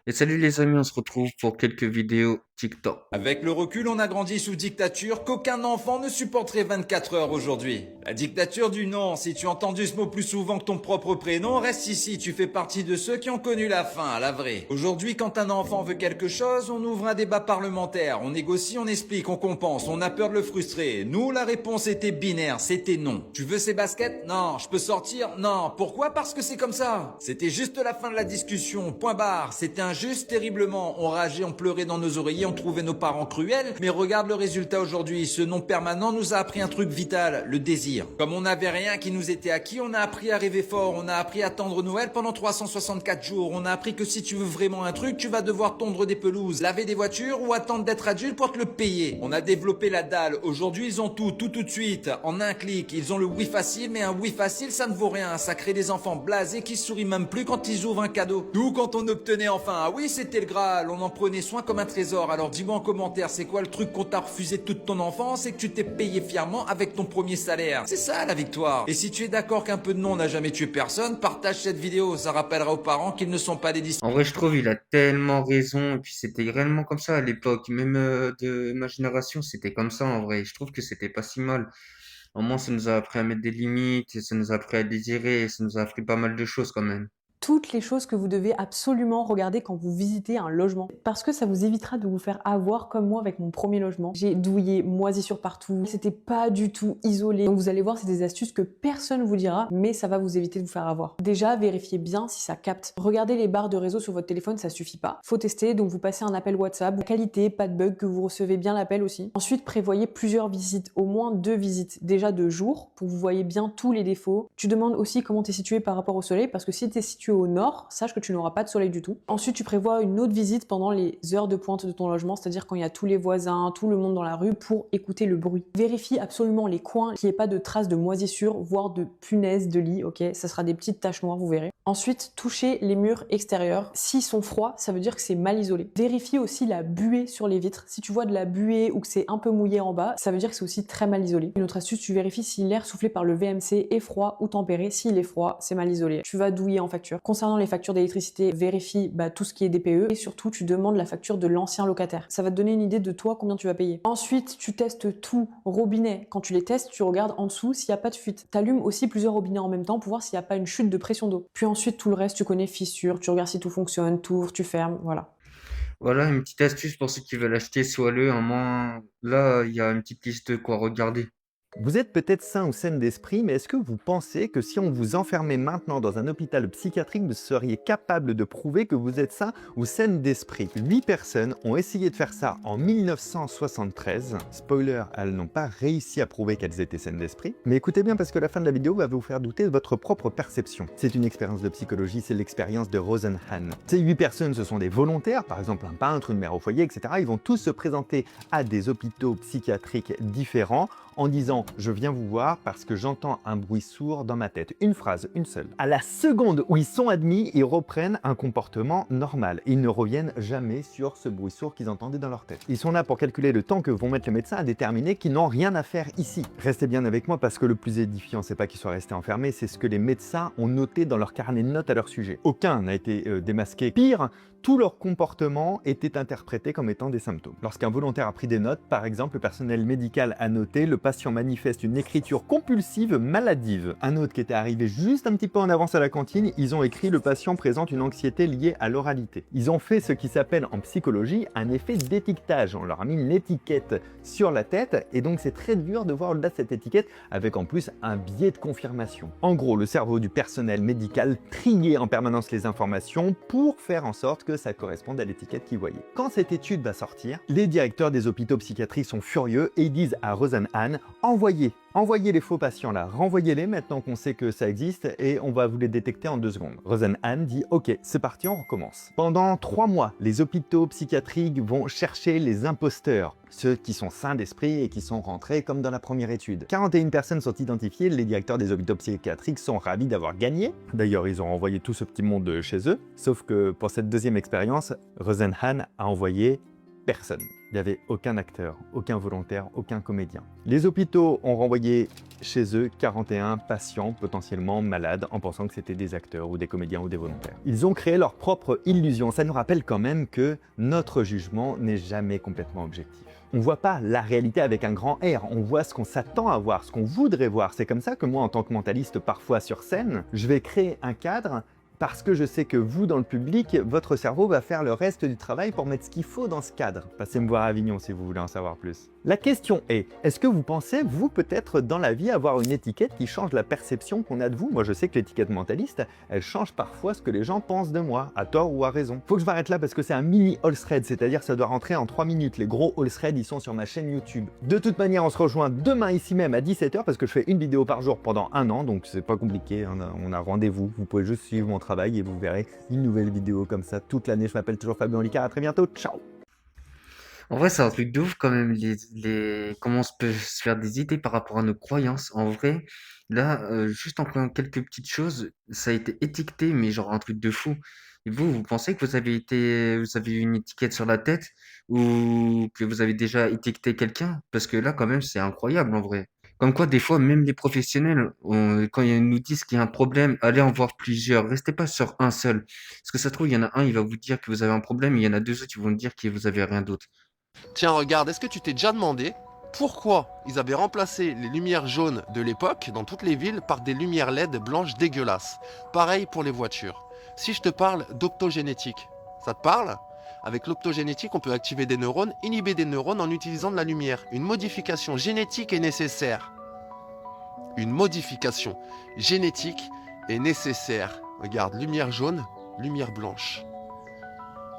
Et salut les amis, on se retrouve pour quelques vidéos TikTok. Avec le recul, on a grandi sous dictature qu'aucun enfant ne supporterait 24 heures aujourd'hui. La dictature du non, si tu as entendu ce mot plus souvent que ton propre prénom, reste ici, tu fais partie de ceux qui ont connu la fin, la vraie. Aujourd'hui, quand un enfant veut quelque chose, on ouvre un débat parlementaire, on négocie, on explique, on compense, on a peur de le frustrer. Nous, la réponse était binaire, c'était non. Tu veux ces baskets? Non. Je peux sortir? Non. Pourquoi? Parce que c'est comme ça. C'était juste la fin de la discussion, point barre. C'était injuste, terriblement. On rageait, on pleurait dans nos oreillers, on trouvait nos parents cruels, mais regarde le résultat aujourd'hui. Ce non permanent nous a appris un truc vital, le désir. Comme on n'avait rien qui nous était acquis, on a appris à rêver fort, on a appris à attendre Noël pendant 364 jours, on a appris que si tu veux vraiment un truc, tu vas devoir tondre des pelouses, laver des voitures ou attendre d'être adulte pour te le payer. On a développé la dalle, aujourd'hui ils ont tout de suite, en un clic. Ils ont le oui facile, mais un oui facile ça ne vaut rien, ça crée des enfants blasés qui sourient même plus quand ils ouvrent un cadeau. Nous quand on obtenait enfin un oui c'était le Graal, on en prenait soin comme un trésor. Alors dis-moi en commentaire, c'est quoi le truc qu'on t'a refusé toute ton enfance et que tu t'es payé fièrement avec ton premier salaire? C'est ça la victoire. Et si tu es d'accord qu'un peu de non n'a jamais tué personne, partage cette vidéo, ça rappellera aux parents qu'ils ne sont pas des En vrai, je trouve il a tellement raison. Et puis c'était réellement comme ça à l'époque. Même de ma génération, c'était comme ça en vrai. Je trouve que c'était pas si mal. Au moins, ça nous a appris à mettre des limites, et ça nous a appris à désirer, et ça nous a appris pas mal de choses quand même. Toutes les choses que vous devez absolument regarder quand vous visitez un logement. Parce que ça vous évitera de vous faire avoir comme moi avec mon premier logement. J'ai douillé, moisissures partout, c'était pas du tout isolé. Donc vous allez voir, c'est des astuces que personne vous dira, mais ça va vous éviter de vous faire avoir. Déjà, vérifiez bien si ça capte. Regardez les barres de réseau sur votre téléphone, ça suffit pas. Faut tester, donc vous passez un appel WhatsApp, qualité, pas de bug, que vous recevez bien l'appel aussi. Ensuite, prévoyez plusieurs visites, au moins 2 visites, déjà de jour, pour que vous voyez bien tous les défauts. Tu demandes aussi comment tu es situé par rapport au soleil, parce que si tu es situé au nord, sache que tu n'auras pas de soleil du tout. Ensuite, tu prévois une autre visite pendant les heures de pointe de ton logement, c'est-à-dire quand il y a tous les voisins, tout le monde dans la rue, pour écouter le bruit. Vérifie absolument les coins, qu'il n'y ait pas de traces de moisissure, voire de punaises de lit, ok? Ça sera des petites taches noires, vous verrez. Ensuite, touchez les murs extérieurs. S'ils sont froids, ça veut dire que c'est mal isolé. Vérifie aussi la buée sur les vitres. Si tu vois de la buée ou que c'est un peu mouillé en bas, ça veut dire que c'est aussi très mal isolé. Une autre astuce, tu vérifies si l'air soufflé par le VMC est froid ou tempéré. S'il est froid, c'est mal isolé. Tu vas douiller en facture. Concernant les factures d'électricité, vérifie tout ce qui est DPE et surtout, tu demandes la facture de l'ancien locataire. Ça va te donner une idée de toi combien tu vas payer. Ensuite, tu testes tout robinet. Quand tu les testes, tu regardes en dessous s'il n'y a pas de fuite. Tu allumes aussi plusieurs robinets en même temps pour voir s'il n'y a pas une chute de pression d'eau. Puis ensuite, tout le reste, tu connais fissures, tu regardes si tout fonctionne, tu ouvres, tu fermes, voilà. Voilà, une petite astuce pour ceux qui veulent acheter soit au moins là, il y a une petite liste de quoi regarder. Vous êtes peut-être sain ou saine d'esprit, mais est-ce que vous pensez que si on vous enfermait maintenant dans un hôpital psychiatrique, vous seriez capable de prouver que vous êtes sain ou saine d'esprit? 8 personnes ont essayé de faire ça en 1973. Spoiler, elles n'ont pas réussi à prouver qu'elles étaient saines d'esprit. Mais écoutez bien parce que la fin de la vidéo va vous faire douter de votre propre perception. C'est une expérience de psychologie, c'est l'expérience de Rosenhan. Ces 8 personnes, ce sont des volontaires, par exemple un peintre, une mère au foyer, etc. Ils vont tous se présenter à des hôpitaux psychiatriques différents en disant « Je viens vous voir parce que j'entends un bruit sourd dans ma tête ». Une phrase, une seule. À la seconde où ils sont admis, ils reprennent un comportement normal. Ils ne reviennent jamais sur ce bruit sourd qu'ils entendaient dans leur tête. Ils sont là pour calculer le temps que vont mettre les médecins à déterminer qu'ils n'ont rien à faire ici. Restez bien avec moi parce que le plus édifiant, c'est pas qu'ils soient restés enfermés, c'est ce que les médecins ont noté dans leur carnet de notes à leur sujet. Aucun n'a été démasqué. Pire, tout leur comportement était interprété comme étant des symptômes. Lorsqu'un volontaire a pris des notes, par exemple, le personnel médical a noté « Le patient manifeste une écriture compulsive maladive ». Un autre qui était arrivé juste un petit peu en avance à la cantine, ils ont écrit « Le patient présente une anxiété liée à l'oralité ». Ils ont fait ce qui s'appelle en psychologie un effet d'étiquetage. On leur a mis une étiquette sur la tête et donc c'est très dur de voir au-delà de cette étiquette avec en plus un biais de confirmation. En gros, le cerveau du personnel médical triait en permanence les informations pour faire en sorte que ça corresponde à l'étiquette qu'ils voyaient. Quand cette étude va sortir, les directeurs des hôpitaux psychiatriques sont furieux et disent à Rosenhan « Envoyez les faux patients là, renvoyez-les maintenant qu'on sait que ça existe et on va vous les détecter en 2 secondes. » Rosenhan dit « Ok, c'est parti, on recommence. » Pendant 3 mois, les hôpitaux psychiatriques vont chercher les imposteurs, ceux qui sont sains d'esprit et qui sont rentrés comme dans la première étude. 41 personnes sont identifiées, les directeurs des hôpitaux psychiatriques sont ravis d'avoir gagné. D'ailleurs, ils ont envoyé tout ce petit monde chez eux, sauf que pour cette deuxième expérience, Rosenhan a envoyé personne. Il n'y avait aucun acteur, aucun volontaire, aucun comédien. Les hôpitaux ont renvoyé chez eux 41 patients potentiellement malades en pensant que c'était des acteurs ou des comédiens ou des volontaires. Ils ont créé leur propre illusion. Ça nous rappelle quand même que notre jugement n'est jamais complètement objectif. On ne voit pas la réalité avec un grand R, on voit ce qu'on s'attend à voir, ce qu'on voudrait voir. C'est comme ça que moi, en tant que mentaliste, parfois sur scène, je vais créer un cadre parce que je sais que vous, dans le public, votre cerveau va faire le reste du travail pour mettre ce qu'il faut dans ce cadre. Passez me voir à Avignon si vous voulez en savoir plus. La question est-ce que vous pensez, vous, peut-être dans la vie, avoir une étiquette qui change la perception qu'on a de vous? Moi, je sais que l'étiquette mentaliste, elle change parfois ce que les gens pensent de moi, à tort ou à raison. Faut que je m'arrête là parce que c'est un mini all thread, c'est-à-dire ça doit rentrer en 3 minutes. Les gros all threads, ils sont sur ma chaîne YouTube. De toute manière, on se rejoint demain ici même à 17 h parce que je fais une vidéo par jour pendant 1 an, donc c'est pas compliqué, on a rendez-vous. Vous pouvez juste suivre mon travail et vous verrez une nouvelle vidéo comme ça toute l'année. Je m'appelle toujours Fabien Olicard, à très bientôt, ciao! En vrai, c'est un truc de ouf quand même, comment on peut se faire des idées par rapport à nos croyances. En vrai, là, juste en prenant quelques petites choses, ça a été étiqueté, mais genre un truc de fou. Et vous pensez que vous avez eu une étiquette sur la tête ou que vous avez déjà étiqueté quelqu'un? Parce que là, quand même, c'est incroyable en vrai. Comme quoi, des fois, même les professionnels, quand ils nous disent qu'il y a un problème, allez en voir plusieurs. Restez pas sur un seul. Parce que ça se trouve, il y en a un, il va vous dire que vous avez un problème, et il y en a deux autres qui vont vous dire que vous avez rien d'autre. Tiens, regarde, est-ce que tu t'es déjà demandé pourquoi ils avaient remplacé les lumières jaunes de l'époque dans toutes les villes par des lumières LED blanches dégueulasses? Pareil pour les voitures. Si je te parle d'optogénétique, ça te parle? Avec l'optogénétique, on peut activer des neurones, inhiber des neurones en utilisant de la lumière. Une modification génétique est nécessaire. Une modification génétique est nécessaire. Regarde, lumière jaune, lumière blanche.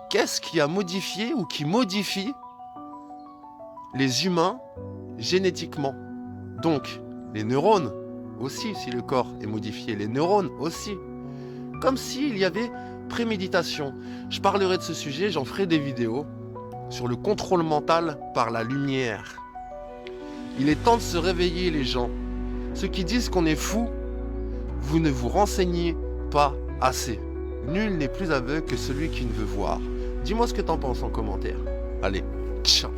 Qu'est-ce qui a modifié ou qui modifie les humains génétiquement? Donc, les neurones aussi, si le corps est modifié, les neurones aussi. Comme s'il y avait préméditation. Je parlerai de ce sujet, j'en ferai des vidéos sur le contrôle mental par la lumière. Il est temps de se réveiller, les gens. Ceux qui disent qu'on est fou, vous ne vous renseignez pas assez. Nul n'est plus aveugle que celui qui ne veut voir. Dis-moi ce que t'en penses en commentaire. Allez, ciao.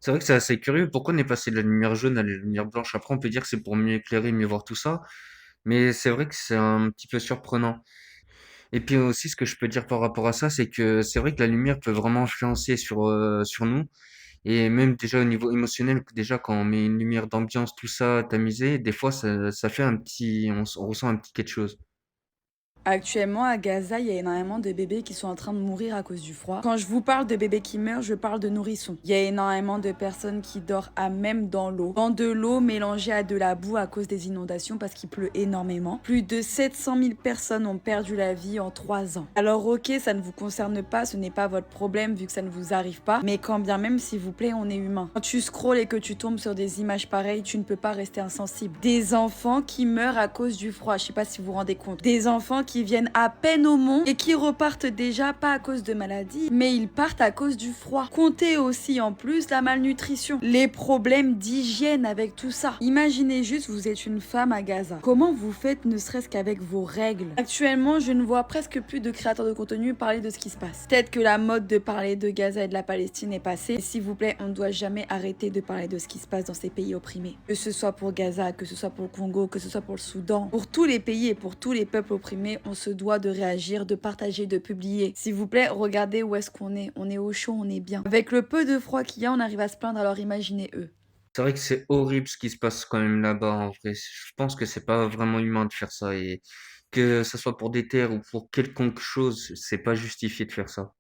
C'est vrai que c'est assez curieux. Pourquoi on est passé de la lumière jaune à la lumière blanche? Après, on peut dire que c'est pour mieux éclairer, mieux voir tout ça. Mais c'est vrai que c'est un petit peu surprenant. Et puis aussi, ce que je peux dire par rapport à ça, c'est que c'est vrai que la lumière peut vraiment influencer sur nous. Et même déjà au niveau émotionnel, déjà quand on met une lumière d'ambiance, tout ça, tamisé, des fois, ça fait on ressent un petit quelque chose. Actuellement, à Gaza, il y a énormément de bébés qui sont en train de mourir à cause du froid. Quand je vous parle de bébés qui meurent, je parle de nourrissons. Il y a énormément de personnes qui dorment à même dans l'eau. Dans de l'eau mélangée à de la boue à cause des inondations parce qu'il pleut énormément. Plus de 700 000 personnes ont perdu la vie en 3 ans. Alors ok, ça ne vous concerne pas, ce n'est pas votre problème vu que ça ne vous arrive pas. Mais quand bien même, s'il vous plaît, on est humain. Quand tu scrolles et que tu tombes sur des images pareilles, tu ne peux pas rester insensible. Des enfants qui meurent à cause du froid, je sais pas si vous vous rendez compte. Des enfants qui viennent à peine au monde et qui repartent déjà pas à cause de maladies, mais ils partent à cause du froid. Comptez aussi en plus la malnutrition, les problèmes d'hygiène avec tout ça. Imaginez juste, vous êtes une femme à Gaza. Comment vous faites ne serait-ce qu'avec vos règles? Actuellement, je ne vois presque plus de créateurs de contenu parler de ce qui se passe. Peut-être que la mode de parler de Gaza et de la Palestine est passée. S'il vous plaît, on ne doit jamais arrêter de parler de ce qui se passe dans ces pays opprimés. Que ce soit pour Gaza, que ce soit pour le Congo, que ce soit pour le Soudan. Pour tous les pays et pour tous les peuples opprimés, on se doit de réagir, de partager, de publier. S'il vous plaît, regardez où est-ce qu'on est. On est au chaud, on est bien. Avec le peu de froid qu'il y a, on arrive à se plaindre, alors imaginez eux. C'est vrai que c'est horrible ce qui se passe quand même là-bas, en vrai. Je pense que c'est pas vraiment humain de faire ça et que ça soit pour des terres ou pour quelconque chose, c'est pas justifié de faire ça.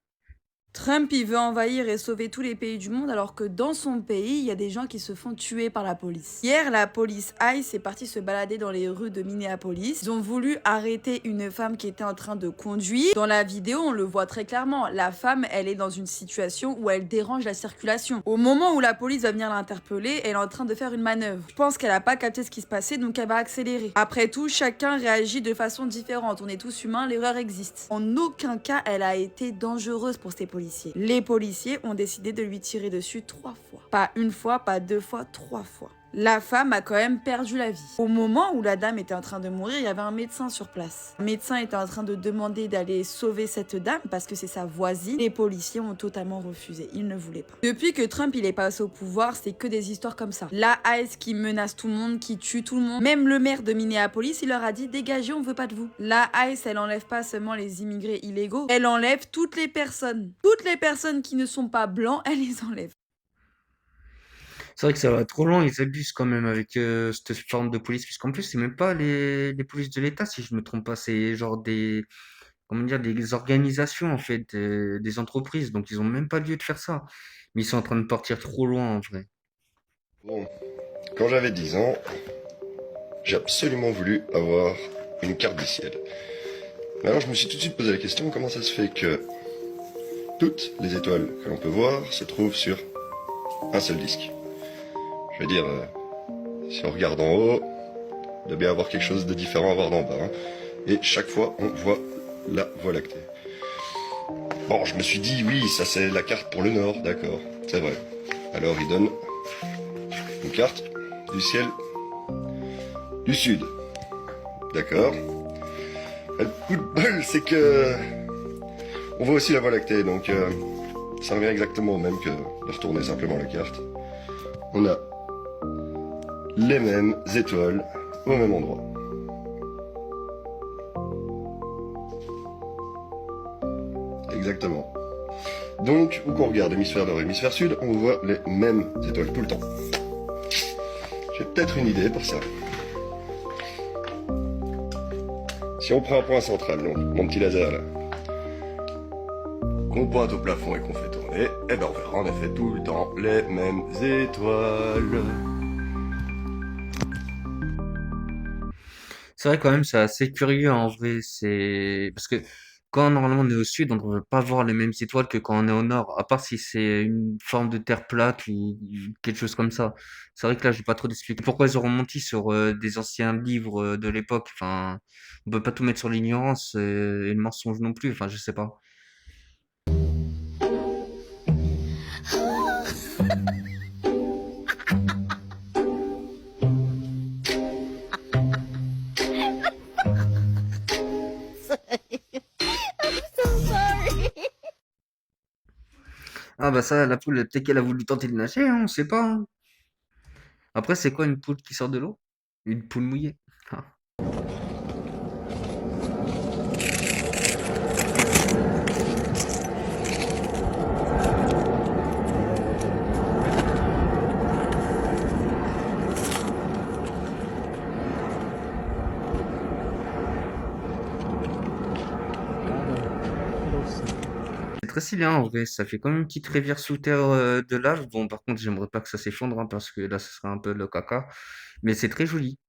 Trump, il veut envahir et sauver tous les pays du monde alors que dans son pays, il y a des gens qui se font tuer par la police. Hier, la police ICE est partie se balader dans les rues de Minneapolis. Ils ont voulu arrêter une femme qui était en train de conduire. Dans la vidéo, on le voit très clairement. La femme, elle est dans une situation où elle dérange la circulation. Au moment où la police va venir l'interpeller, elle est en train de faire une manœuvre. Je pense qu'elle a pas capté ce qui se passait, donc elle va accélérer. Après tout, chacun réagit de façon différente. On est tous humains, l'erreur existe. En aucun cas, elle a été dangereuse pour ces policiers. Les policiers ont décidé de lui tirer dessus 3 fois. Pas une fois, pas 2 fois, 3 fois. La femme a quand même perdu la vie. Au moment où la dame était en train de mourir, il y avait un médecin sur place. Le médecin était en train de demander d'aller sauver cette dame parce que c'est sa voisine. Les policiers ont totalement refusé. Ils ne voulaient pas. Depuis que Trump il est passé au pouvoir, c'est que des histoires comme ça. La ICE qui menace tout le monde, qui tue tout le monde. Même le maire de Minneapolis, il leur a dit dégagez, on veut pas de vous. La ICE, elle enlève pas seulement les immigrés illégaux, elle enlève toutes les personnes. Toutes les personnes qui ne sont pas blancs, elle les enlève. C'est vrai que ça va trop loin, ils abusent quand même avec cette forme de police, puisqu'en plus, c'est même pas les polices de l'État, si je me trompe pas, c'est genre comment dire, des organisations, en fait, des entreprises, donc ils ont même pas lieu de faire ça. Mais ils sont en train de partir trop loin, en vrai. Bon, quand j'avais 10 ans, j'ai absolument voulu avoir une carte du ciel. Mais alors je me suis tout de suite posé la question, comment ça se fait que toutes les étoiles que l'on peut voir se trouvent sur un seul disque? Je veux dire, si on regarde en haut, il doit bien avoir quelque chose de différent à voir d'en bas. Hein. Et chaque fois, on voit la Voie lactée. Bon, je me suis dit, oui, ça c'est la carte pour le nord, d'accord, c'est vrai. Alors il donne une carte du ciel du sud. D'accord. Le coup de bol, c'est que on voit aussi la Voie lactée, donc ça revient exactement au même que de retourner simplement la carte. On a les mêmes étoiles au même endroit. Exactement. Donc, où qu'on regarde hémisphère nord, hémisphère sud, on voit les mêmes étoiles tout le temps. J'ai peut-être une idée pour ça. Si on prend un point central, donc, mon petit laser là, qu'on pointe au plafond et qu'on fait tourner, eh ben on verra en effet tout le temps les mêmes étoiles. C'est vrai quand même, c'est assez curieux en vrai. C'est parce que quand normalement on est au sud, on ne devrait pas voir les mêmes étoiles que quand on est au nord, à part si c'est une forme de terre plate ou quelque chose comme ça. C'est vrai que là, j'ai pas trop d'explication. Pourquoi ils auront menti sur des anciens livres de l'époque. Enfin, on peut pas tout mettre sur l'ignorance et le mensonge non plus. Enfin, je sais pas. Ah bah ça, la poule, peut-être qu'elle a voulu tenter de nager, hein, on sait pas. Hein. Après, c'est quoi une poule qui sort de l'eau? Une poule mouillée. Ah. C'est très stylé, hein, en vrai, ça fait comme une petite rivière sous terre de lave. Bon, par contre, j'aimerais pas que ça s'effondre, hein, parce que là, ce serait un peu le caca. Mais c'est très joli.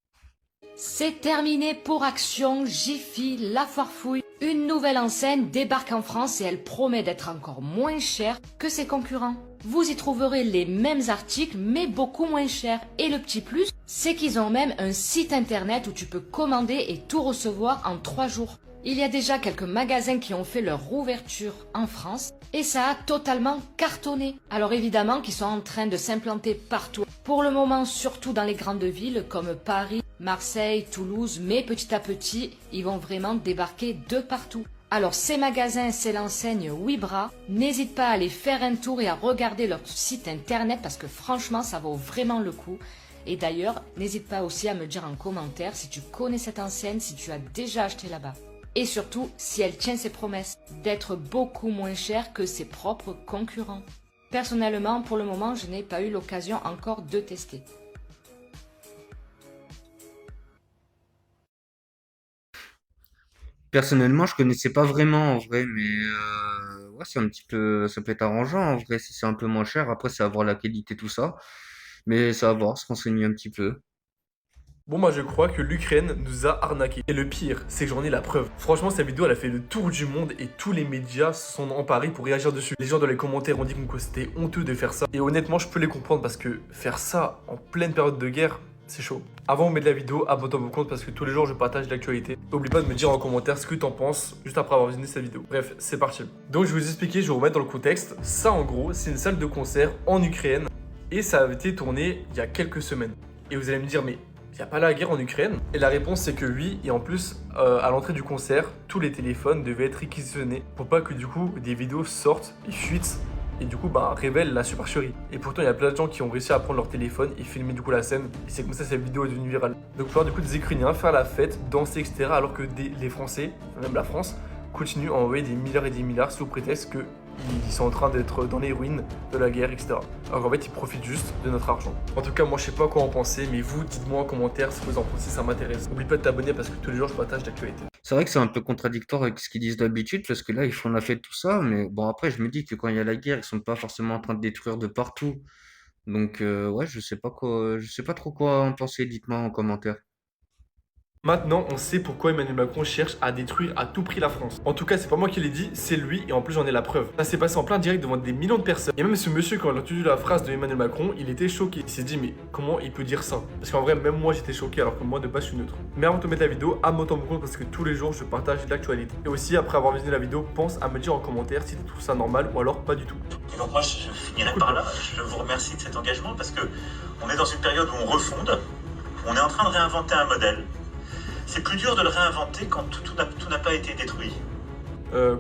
C'est terminé pour Action Jiffy, la foire fouille. Une nouvelle enseigne débarque en France et elle promet d'être encore moins chère que ses concurrents. Vous y trouverez les mêmes articles mais beaucoup moins chers. Et le petit plus, c'est qu'ils ont même un site internet où tu peux commander et tout recevoir en 3 jours. Il y a déjà quelques magasins qui ont fait leur rouverture en France et ça a totalement cartonné. Alors évidemment qu'ils sont en train de s'implanter partout. Pour le moment, surtout dans les grandes villes comme Paris, Marseille, Toulouse, mais petit à petit, ils vont vraiment débarquer de partout. Alors ces magasins, c'est l'enseigne Wibra. N'hésite pas à aller faire un tour et à regarder leur site internet parce que franchement, ça vaut vraiment le coup. Et d'ailleurs, n'hésite pas aussi à me dire en commentaire si tu connais cette enseigne, si tu as déjà acheté là-bas. Et surtout, si elle tient ses promesses d'être beaucoup moins chère que ses propres concurrents. Personnellement, pour le moment, je n'ai pas eu l'occasion encore de tester. Personnellement, je connaissais pas vraiment en vrai, mais ouais, c'est un petit peu, ça peut être arrangeant en vrai si c'est un peu moins cher. Après, c'est à voir la qualité, tout ça. Mais ça va voir, se renseigner un petit peu. Bon, moi je crois que l'Ukraine nous a arnaqué. Et le pire, c'est que j'en ai la preuve. Franchement, cette vidéo elle a fait le tour du monde et tous les médias se sont emparés pour réagir dessus. Les gens dans les commentaires ont dit que c'était honteux de faire ça. Et honnêtement, je peux les comprendre parce que faire ça en pleine période de guerre, c'est chaud. Avant de mettre la vidéo, abonne-toi à mon compte parce que tous les jours je partage l'actualité. N'oublie pas de me dire en commentaire ce que t'en penses juste après avoir visionné cette vidéo. Bref, c'est parti. Donc je vais vous expliquer, je vais vous remettre dans le contexte. Ça en gros, c'est une salle de concert en Ukraine et ça a été tourné il y a quelques semaines. Et vous allez me dire, mais il n'y a pas la guerre en Ukraine? Et la réponse c'est que oui, et en plus, à l'entrée du concert, tous les téléphones devaient être réquisitionnés pour pas que du coup des vidéos sortent et fuitent et du coup révèlent la supercherie. Et pourtant il y a plein de gens qui ont réussi à prendre leur téléphone et filmer du coup la scène, et c'est comme ça cette vidéo est devenue virale. Donc voir du coup des Ukrainiens faire la fête, danser, etc. alors que les Français, même la France, continuent à envoyer des milliards et des milliards sous prétexte que ils sont en train d'être dans les ruines de la guerre, etc. Alors qu'en fait, ils profitent juste de notre argent. En tout cas, moi, je sais pas quoi en penser, mais vous, dites-moi en commentaire ce que vous en pensez, ça m'intéresse. N'oublie pas de t'abonner parce que tous les jours, je partage l'actualité. C'est vrai que c'est un peu contradictoire avec ce qu'ils disent d'habitude, parce que là, ils font la fête, tout ça, mais bon, après, je me dis que quand il y a la guerre, ils sont pas forcément en train de détruire de partout. Donc, ouais, je sais pas trop quoi en penser, dites-moi en commentaire. Maintenant, on sait pourquoi Emmanuel Macron cherche à détruire à tout prix la France. En tout cas, c'est pas moi qui l'ai dit, c'est lui, et en plus j'en ai la preuve. Ça s'est passé en plein direct devant des millions de personnes. Et même ce monsieur, quand il a entendu la phrase de Emmanuel Macron, il était choqué. Il s'est dit, mais comment il peut dire ça? Parce qu'en vrai, même moi j'étais choqué, alors que moi de base je suis neutre. Mais avant de te mettre la vidéo, abonne-toi à mon compte parce que tous les jours je partage l'actualité. Et aussi, après avoir visionné la vidéo, pense à me dire en commentaire si tu trouves ça normal ou alors pas du tout. Et donc moi je finirai par là. Je vous remercie de cet engagement parce que on est dans une période où on refonde. On est en train de réinventer un modèle. C'est plus dur de le réinventer quand tout n'a pas été détruit.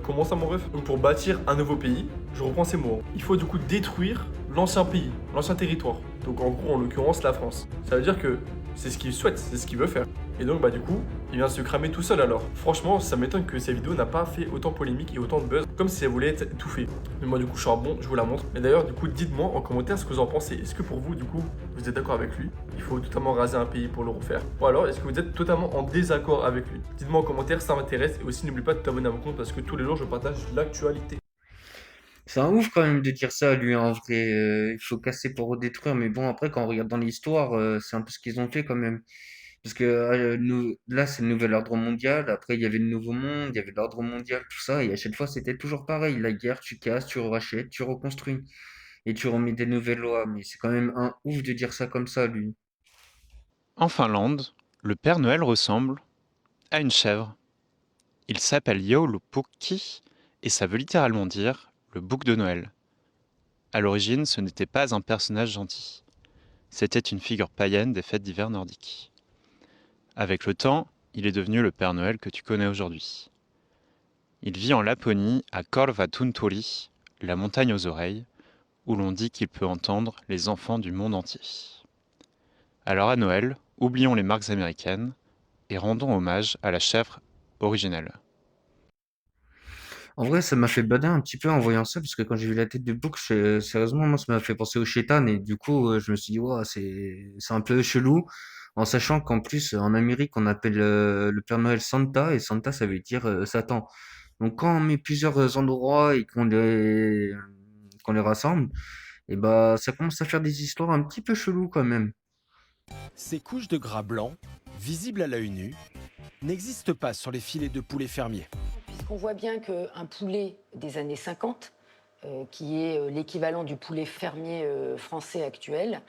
Comment ça mon ref? Donc pour bâtir un nouveau pays, je reprends ces mots. Il faut du coup détruire l'ancien pays, l'ancien territoire. Donc en gros, en l'occurrence, la France. Ça veut dire que c'est ce qu'il souhaite, c'est ce qu'il veut faire. Et donc du coup, il vient se cramer tout seul alors. Franchement, ça m'étonne que cette vidéo n'a pas fait autant polémique et autant de buzz, comme si elle voulait être étouffée. Mais moi du coup, je suis un bon, je vous la montre. Et d'ailleurs, du coup, dites-moi en commentaire ce que vous en pensez. Est-ce que pour vous, du coup, vous êtes d'accord avec lui? Il faut totalement raser un pays pour le refaire. Ou alors, est-ce que vous êtes totalement en désaccord avec lui? Dites-moi en commentaire, ça m'intéresse. Et aussi, n'oublie pas de t'abonner à mon compte parce que tous les jours, je partage l'actualité. C'est un ouf quand même de dire ça, lui, en vrai. Il faut casser pour redétruire, mais bon, après, quand on regarde dans l'histoire, c'est un peu ce qu'ils ont fait quand même. Parce que là, c'est le nouvel ordre mondial. Après, il y avait le nouveau monde, il y avait l'ordre mondial, tout ça. Et à chaque fois, c'était toujours pareil. La guerre, tu casses, tu rachètes, tu reconstruis. Et tu remets des nouvelles lois. Mais c'est quand même un ouf de dire ça comme ça, lui. En Finlande, le Père Noël ressemble à une chèvre. Il s'appelle Joulupukki et ça veut littéralement dire le bouc de Noël. À l'origine, ce n'était pas un personnage gentil. C'était une figure païenne des fêtes d'hiver nordiques. Avec le temps, il est devenu le Père Noël que tu connais aujourd'hui. Il vit en Laponie, à Korvatunturi, la montagne aux oreilles, où l'on dit qu'il peut entendre les enfants du monde entier. Alors à Noël, oublions les marques américaines et rendons hommage à la chèvre originelle. En vrai, ça m'a fait bader un petit peu en voyant ça, parce que quand j'ai vu la tête de bouc, sérieusement, moi, ça m'a fait penser au chétan, et du coup, je me suis dit, ouais, c'est un peu chelou, en sachant qu'en plus, en Amérique, on appelle le Père Noël Santa, et Santa, ça veut dire Satan. Donc, quand on met plusieurs endroits et qu'on les rassemble, et bah, ça commence à faire des histoires un petit peu cheloues quand même. Ces couches de gras blanc, visibles à l'œil nu, n'existent pas sur les filets de poulet fermiers. Puisqu'on voit bien qu'un poulet des années 50, qui est l'équivalent du poulet fermier français actuel,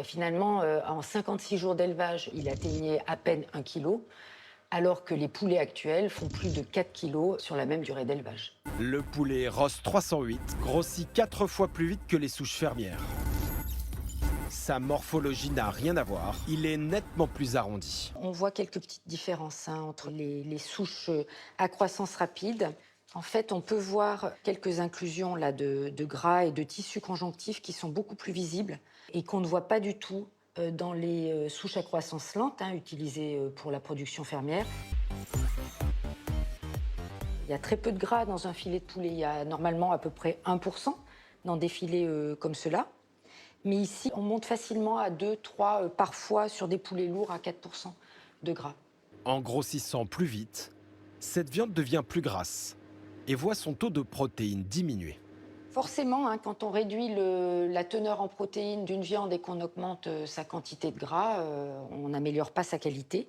finalement, en 56 jours d'élevage, il atteignait à peine 1 kg, alors que les poulets actuels font plus de 4 kg sur la même durée d'élevage. Le poulet Ross 308 grossit 4 fois plus vite que les souches fermières. Sa morphologie n'a rien à voir, il est nettement plus arrondi. On voit quelques petites différences entre les souches à croissance rapide. En fait, on peut voir quelques inclusions là, de gras et de tissus conjonctifs qui sont beaucoup plus visibles et qu'on ne voit pas du tout dans les souches à croissance lente utilisées pour la production fermière. Il y a très peu de gras dans un filet de poulet. Il y a normalement à peu près 1% dans des filets comme ceux-là. Mais ici, on monte facilement à 2, 3, parfois sur des poulets lourds à 4% de gras. En grossissant plus vite, cette viande devient plus grasse et voit son taux de protéines diminuer. Forcément, quand on réduit la teneur en protéines d'une viande et qu'on augmente sa quantité de gras, on n'améliore pas sa qualité.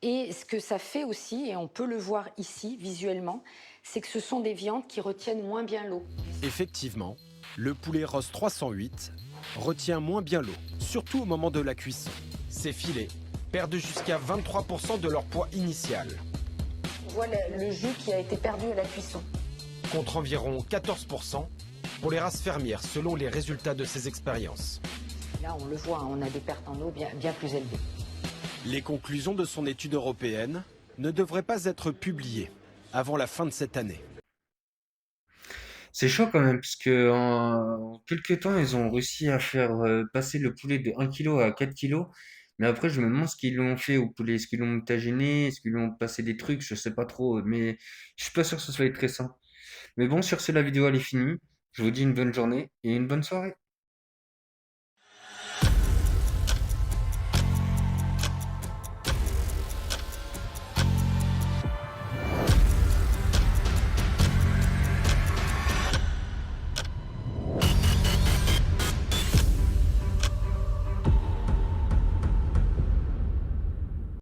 Et ce que ça fait aussi, et on peut le voir ici visuellement, c'est que ce sont des viandes qui retiennent moins bien l'eau. Effectivement, le poulet Ross 308 retient moins bien l'eau, surtout au moment de la cuisson. Ces filets perdent jusqu'à 23% de leur poids initial. On voit le jus qui a été perdu à la cuisson. Contre environ 14% pour les races fermières selon les résultats de ces expériences. Là, on le voit, hein, on a des pertes en eau bien plus élevées. Les conclusions de son étude européenne ne devraient pas être publiées avant la fin de cette année. C'est chaud quand même, parce que en quelques temps, ils ont réussi à faire passer le poulet de 1 kg à 4 kilos. Mais après, je me demande ce qu'ils l'ont fait au poulet. Est-ce qu'ils l'ont mutagéné? Est-ce qu'ils l'ont passé des trucs? Je sais pas trop. Mais je suis pas sûr que ce soit très simple. Mais bon, sur ce, la vidéo elle est finie. Je vous dis une bonne journée et une bonne soirée.